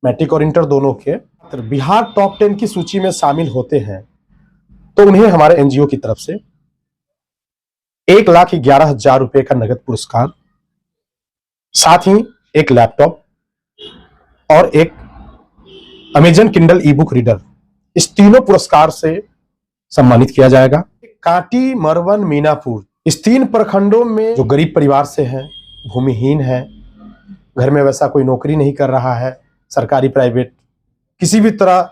Matric और inter दोनों के बिहार टॉप 10 की सूची में शामिल होते हैं तो उन्हें हमारे एनजीओ की तरफ से 1,11,000 रुपए का नगद पुरस्कार, साथ ही एक लैपटॉप और एक अमेजन किंडल ई बुक रीडर, इस तीनों पुरस्कार से सम्मानित किया जाएगा। कांटी, मरवन, मीनापुर, इस 3 प्रखंडों में जो गरीब परिवार से हैं, भूमिहीन है, घर में वैसा कोई नौकरी नहीं कर रहा है, सरकारी प्राइवेट, किसी भी तरह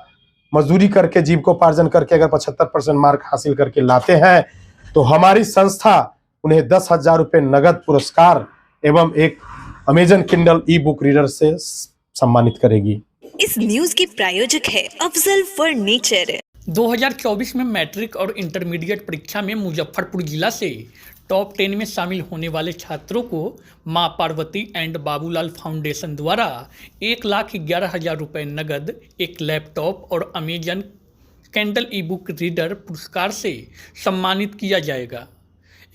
मजदूरी करके जीविकोपार्जन करके अगर 75% मार्क हासिल करके लाते हैं तो हमारी संस्था उन्हें 10,000 रुपए नगद पुरस्कार एवं एक अमेजन किंडल ई बुक रीडर से सम्मानित करेगी। इस न्यूज के प्रायोजक है अफजल फर्नीचर। 2024 में मैट्रिक और इंटरमीडिएट परीक्षा में मुजफ्फरपुर जिला से टॉप 10 में शामिल होने वाले छात्रों को मां पार्वती एंड बाबूलाल फाउंडेशन द्वारा 1,11,000 रुपये नगद, एक लैपटॉप और अमेजन कैंडल ई बुक रीडर पुरस्कार से सम्मानित किया जाएगा।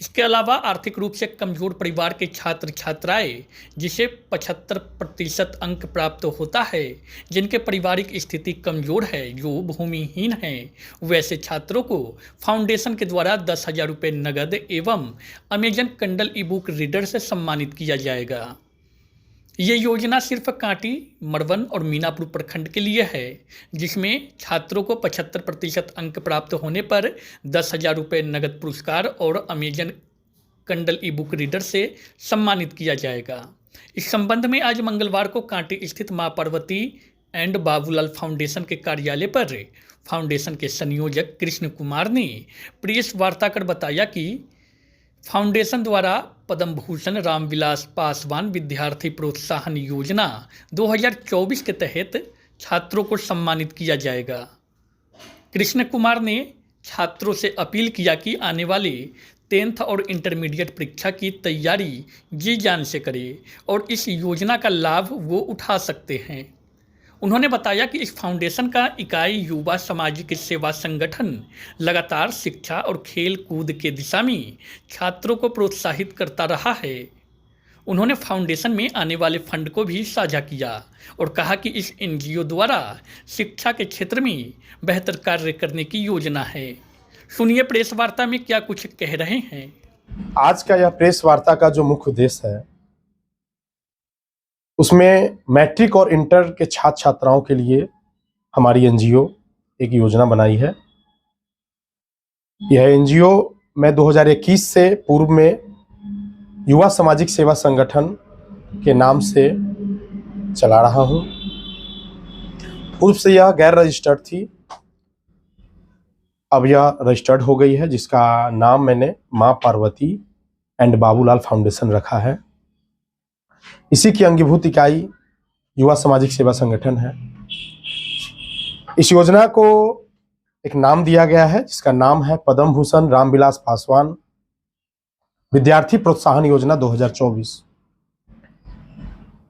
इसके अलावा आर्थिक रूप से कमजोर परिवार के छात्र छात्राएं जिसे 75% अंक प्राप्त होता है, जिनके पारिवारिक स्थिति कमजोर है, जो भूमिहीन हैं, वैसे छात्रों को फाउंडेशन के द्वारा 10,000 रुपये नगद एवं अमेजन किंडल ई बुक रीडर से सम्मानित किया जाएगा। ये योजना सिर्फ कांटी, मरवन और मीनापुर प्रखंड के लिए है, जिसमें छात्रों को 75% अंक प्राप्त होने पर 10,000 रुपये नगद पुरस्कार और अमेजन किंडल ई बुक रीडर से सम्मानित किया जाएगा। इस संबंध में आज मंगलवार को कांटी स्थित मां पार्वती एंड बाबूलाल फाउंडेशन के कार्यालय पर फाउंडेशन के संयोजक कृष्ण कुमार ने प्रेस वार्ता कर बताया कि फाउंडेशन द्वारा पद्म भूषण रामविलास पासवान विद्यार्थी प्रोत्साहन योजना 2024 के तहत छात्रों को सम्मानित किया जाएगा। कृष्ण कुमार ने छात्रों से अपील किया कि आने वाले 10th और इंटरमीडिएट परीक्षा की तैयारी जी जान से करें और इस योजना का लाभ वो उठा सकते हैं। उन्होंने बताया कि इस फाउंडेशन का इकाई युवा सामाजिक सेवा संगठन लगातार शिक्षा और खेल कूद के दिशा में छात्रों को प्रोत्साहित करता रहा है। उन्होंने फाउंडेशन में आने वाले फंड को भी साझा किया और कहा कि इस एनजीओ द्वारा शिक्षा के क्षेत्र में बेहतर कार्य करने की योजना है। सुनिए प्रेस वार्ता में क्या कुछ कह रहे हैं। आज का यह प्रेस वार्ता का जो मुख्य उद्देश्य है, उसमें मैट्रिक और इंटर के छात्र छात्राओं के लिए हमारी एनजीओ एक योजना बनाई है। यह एनजीओ मैं 2021 से पूर्व में युवा सामाजिक सेवा संगठन के नाम से चला रहा हूं। पूर्व से यह गैर रजिस्टर्ड थी, अब यह रजिस्टर्ड हो गई है, जिसका नाम मैंने मां पार्वती एंड बाबूलाल फाउंडेशन रखा है। इसी की अंगीभूत इकाई युवा सामाजिक सेवा संगठन है। इस योजना को एक नाम दिया गया है, जिसका नाम है पद्म भूषण रामविलास पासवान विद्यार्थी प्रोत्साहन योजना 2024।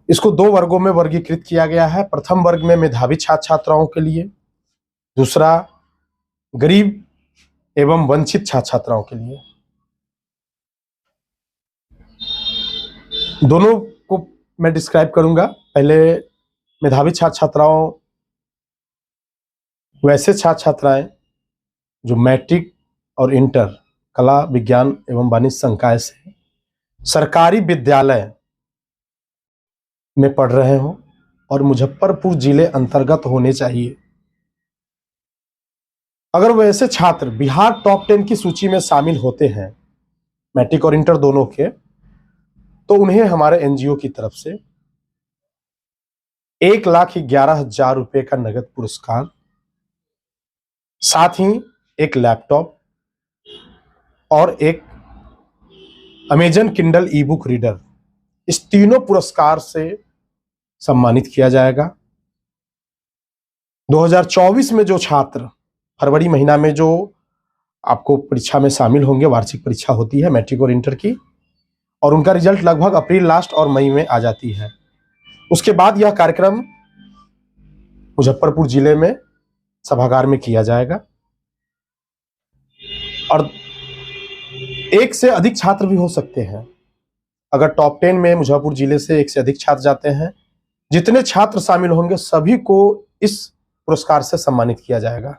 इसको 2 वर्गों में वर्गीकृत किया गया है। प्रथम वर्ग में मेधावी छात्र छात्राओं के लिए, दूसरा गरीब एवं वंचित छात्र छात्राओं के लिए। दोनों को मैं डिस्क्राइब करूंगा। पहले मेधावी छात्र छात्राओं, वैसे छात्र छात्राएं जो मैट्रिक और इंटर कला विज्ञान एवं वाणिज्य संकाय से सरकारी विद्यालय में पढ़ रहे हों और मुजफ्फरपुर जिले अंतर्गत होने चाहिए। अगर वैसे छात्र बिहार टॉप 10 की सूची में शामिल होते हैं, मैट्रिक और इंटर दोनों के, तो उन्हें हमारे एनजीओ की तरफ से 1,11,000 रुपए का नगद पुरस्कार, साथ ही एक लैपटॉप और एक अमेजन किंडल ई बुक रीडर, इस तीनों पुरस्कार से सम्मानित किया जाएगा। 2024 में जो छात्र फरवरी महीना में जो आपको परीक्षा में शामिल होंगे, वार्षिक परीक्षा होती है मैट्रिक और इंटर की, और उनका रिजल्ट लगभग अप्रैल लास्ट और मई में आ जाती है। उसके बाद यह कार्यक्रम मुजफ्फरपुर जिले में सभागार में किया जाएगा और 1 से अधिक छात्र भी हो सकते हैं। अगर टॉप 10 में मुजफ्फरपुर जिले से 1 से अधिक छात्र जाते हैं जितने छात्र शामिल होंगे सभी को इस पुरस्कार से सम्मानित किया जाएगा।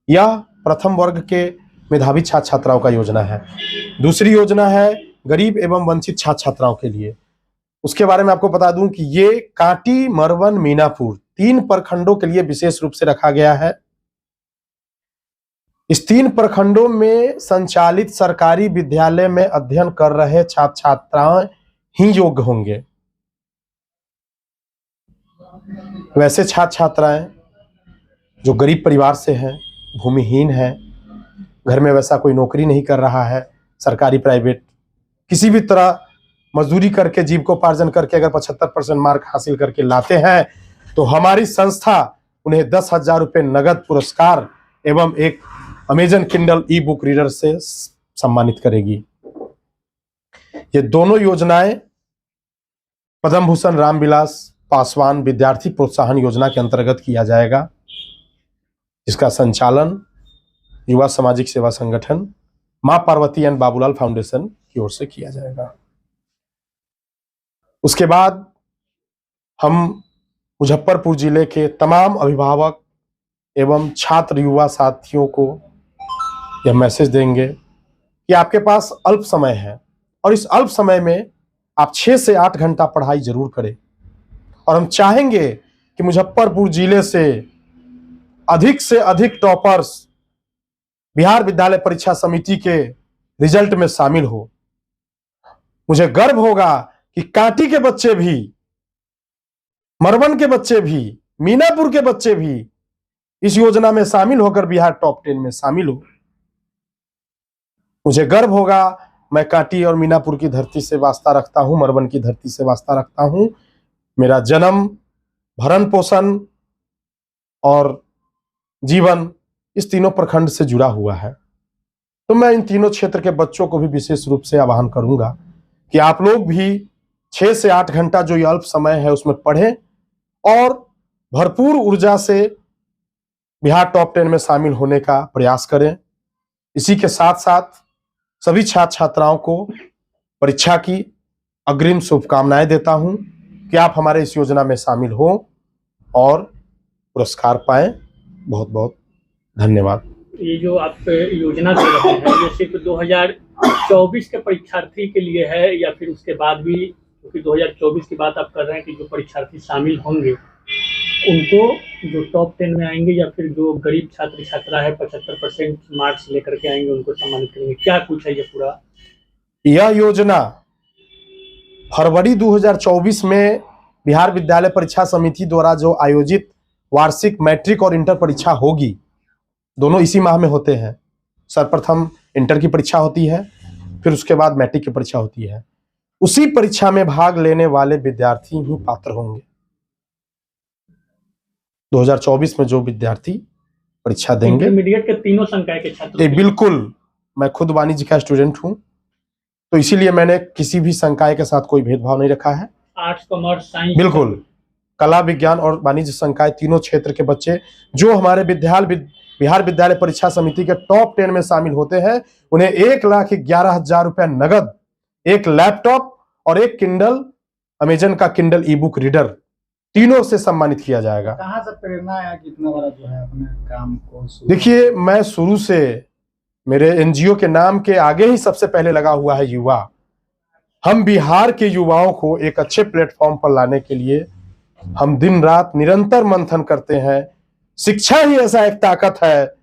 यह प्रथम वर्ग के मेधावी छात्र छात्राओं का योजना है। दूसरी योजना है गरीब एवं वंचित छात्र छात्राओं के लिए। उसके बारे में आपको बता दूं कि ये कांटी, मरवन, मीनापुर 3 प्रखंडों के लिए विशेष रूप से रखा गया है। इस 3 प्रखंडों में संचालित सरकारी विद्यालय में अध्ययन कर रहे छात्र छात्राएं ही योग्य होंगे। वैसे छात्र छात्राएं जो गरीब परिवार से हैं, भूमिहीन हैं, घर में वैसा कोई नौकरी नहीं कर रहा है, सरकारी प्राइवेट, किसी भी तरह मजदूरी करके जीविकोपार्जन करके अगर 75% मार्क हासिल करके लाते हैं तो हमारी संस्था उन्हें 10,000 रुपये नगद पुरस्कार एवं एक अमेजन किंडल ई बुक रीडर से सम्मानित करेगी। ये दोनों योजनाएं पद्म भूषण रामविलास पासवान विद्यार्थी प्रोत्साहन योजना के अंतर्गत किया जाएगा, जिसका संचालन युवा सामाजिक सेवा संगठन मां पार्वती एंड बाबूलाल फाउंडेशन की ओर से किया जाएगा। उसके बाद हम मुजफ्फरपुर जिले के तमाम अभिभावक एवं छात्र युवा साथियों को यह मैसेज देंगे कि आपके पास अल्प समय है और इस अल्प समय में आप 6 से 8 घंटा पढ़ाई जरूर करें। और हम चाहेंगे कि मुजफ्फरपुर जिले से अधिक टॉपर्स बिहार विद्यालय परीक्षा समिति के रिजल्ट में शामिल हो। मुझे गर्व होगा कि कांटी के बच्चे भी, मरवन के बच्चे भी, मीनापुर के बच्चे भी इस योजना में शामिल होकर बिहार टॉप 10 में शामिल हो। मुझे गर्व होगा, मैं कांटी और मीनापुर की धरती से वास्ता रखता हूं, मरवन की धरती से वास्ता रखता हूं। मेरा जन्म, भरण पोषण और जीवन इस तीनों प्रखंड से जुड़ा हुआ है। तो मैं इन तीनों क्षेत्र के बच्चों को भी विशेष रूप से आह्वान करूंगा कि आप लोग भी 6 से 8 घंटा जो ये अल्प समय है उसमें पढ़ें और भरपूर ऊर्जा से बिहार टॉप 10 में शामिल होने का प्रयास करें। इसी के साथ साथ सभी छात्र छात्राओं को परीक्षा की अग्रिम शुभकामनाएं देता हूं कि आप हमारे इस योजना में शामिल हो और पुरस्कार पाएं। बहुत बहुत धन्यवाद। ये जो आप योजना दे रहे हैं ये सिर्फ 2024 के परीक्षार्थी के लिए है या फिर उसके बाद भी, क्योंकि 2024 की बात आप कर रहे हैं कि जो परीक्षार्थी शामिल होंगे उनको जो टॉप 10 में आएंगे या फिर जो गरीब छात्र छात्रा है 75% मार्क्स लेकर के आएंगे उनको सम्मानित करेंगे, क्या कुछ है ये पूरा? यह योजना फरवरी 2024 में बिहार विद्यालय परीक्षा समिति द्वारा जो आयोजित वार्षिक मैट्रिक और इंटर परीक्षा होगी, दोनों इसी माह में होते हैं। सर्वप्रथम इंटर की परीक्षा होती है, फिर उसके बाद मैट्रिक की परीक्षा होती है। उसी परीक्षा में भाग लेने वाले विद्यार्थी ही पात्र होंगे। 2024 में जो विद्यार्थी परीक्षा देंगे, इंटरमीडिएट के तीनों संकाय के छात्र। बिल्कुल, मैं खुद वाणिज्य का स्टूडेंट हूं, तो इसीलिए मैंने किसी भी संकाय के साथ कोई भेदभाव नहीं रखा है। आर्ट्स, कॉमर्स, साइंस, बिल्कुल, कला, विज्ञान और वाणिज्य संकाय तीनों क्षेत्र के बच्चे जो हमारे बिहार विद्यालय परीक्षा समिति के टॉप 10 में शामिल होते हैं, उन्हें 1,11,000 रुपया नगद, एक लैपटॉप और एक किंडल, अमेजन का किंडल ई बुक रीडर, तीनों से सम्मानित किया जाएगा। कहाँ से प्रेरणा आया कि इतना बड़ा जो है अपने काम को? देखिए, मैं शुरू से मेरे एनजीओ के नाम के आगे ही सबसे पहले लगा हुआ है युवा। हम बिहार के युवाओं को एक अच्छे प्लेटफॉर्म पर लाने के लिए हम दिन रात निरंतर मंथन करते हैं। शिक्षा ही ऐसा एक ताकत है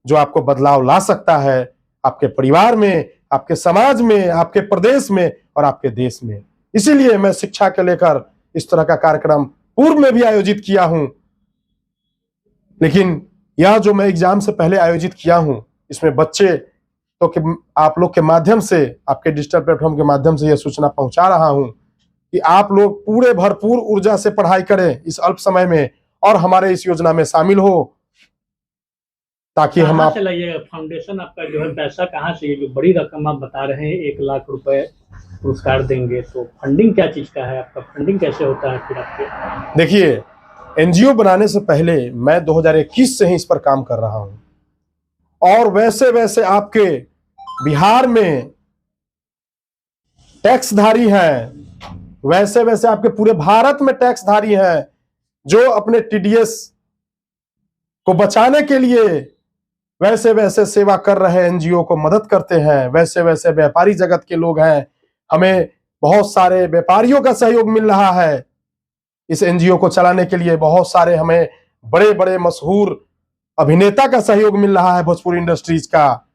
जो आपको बदलाव ला सकता है, आपके परिवार में, आपके समाज में, आपके प्रदेश में और आपके देश में। इसीलिए मैं शिक्षा के लेकर इस तरह का कार्यक्रम पूर्व में भी आयोजित किया हूं, लेकिन यह जो मैं एग्जाम से पहले आयोजित किया हूं, इसमें बच्चे तो आप लोग के माध्यम से, आपके डिजिटल प्लेटफॉर्म के माध्यम से यह सूचना पहुंचा रहा हूं कि आप लोग पूरे भरपूर ऊर्जा से पढ़ाई करें इस अल्प समय में और हमारे इस योजना में शामिल हो, ताकि हम आप फाउंडेशन आपका जो है पैसा कहाँ से, ये जो बड़ी रकम आप बता रहे हैं 1 लाख रुपए पुरस्कार देंगे, तो फंडिंग क्या चीज का है आपका? फंडिंग कैसे होता है फिर आपके? देखिए, एनजीओ बनाने से पहले मैं 2021 से ही इस पर काम कर रहा हूं और वैसे वैसे आपके बिहार में टैक्सधारी हैं, वैसे वैसे आपके पूरे भारत में टैक्सधारी हैं जो अपने टीडीएस को बचाने के लिए वैसे वैसे सेवा कर रहे एनजीओ को मदद करते हैं, वैसे वैसे व्यापारी जगत के लोग हैं। हमें बहुत सारे व्यापारियों का सहयोग मिल रहा है इस एनजीओ को चलाने के लिए। बहुत सारे हमें बड़े बड़े मशहूर अभिनेता का सहयोग मिल रहा है, भोजपुरी इंडस्ट्रीज का।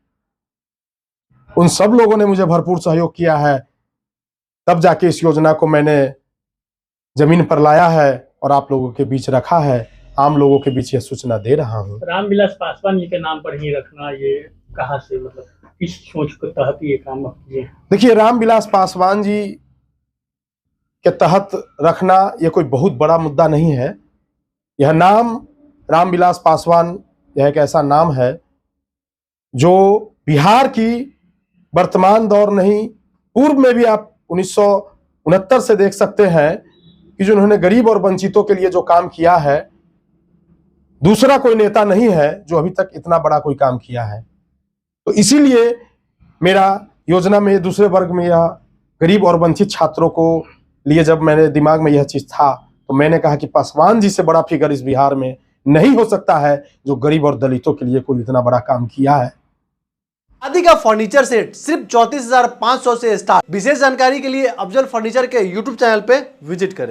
उन सब लोगों ने मुझे भरपूर सहयोग किया है, तब जाके इस योजना को मैंने जमीन पर लाया है और आप लोगों के बीच रखा है, आम लोगों के बीच यह सूचना दे रहा हूं। रामविलास पासवान जी के नाम पर ही रखना, ये कहाँ से, मतलब किस सोच के तहत ये काम आप किए? देखिए, रामविलास पासवान जी के तहत रखना यह कोई बहुत बड़ा मुद्दा नहीं है। यह नाम रामविलास पासवान यह एक ऐसा नाम है जो बिहार की वर्तमान दौर नहीं, पूर्व में भी आप 1969 से देख सकते हैं कि जो उन्होंने गरीब और वंचितों के लिए जो काम किया है, दूसरा कोई नेता नहीं है जो अभी तक इतना बड़ा कोई काम किया है। तो इसीलिए मेरा योजना में दूसरे वर्ग में यह गरीब और वंचित छात्रों को लिए जब मेरे दिमाग में यह चीज था, तो मैंने कहा कि पासवान जी से बड़ा फिगर इस बिहार में नहीं हो सकता है जो गरीब और दलितों के लिए कोई इतना बड़ा काम किया है। शादी का फर्नीचर सेट सिर्फ 34,500 से स्टार्ट। विशेष जानकारी के लिए अफजल फर्नीचर के यूट्यूब चैनल पे विजिट करें।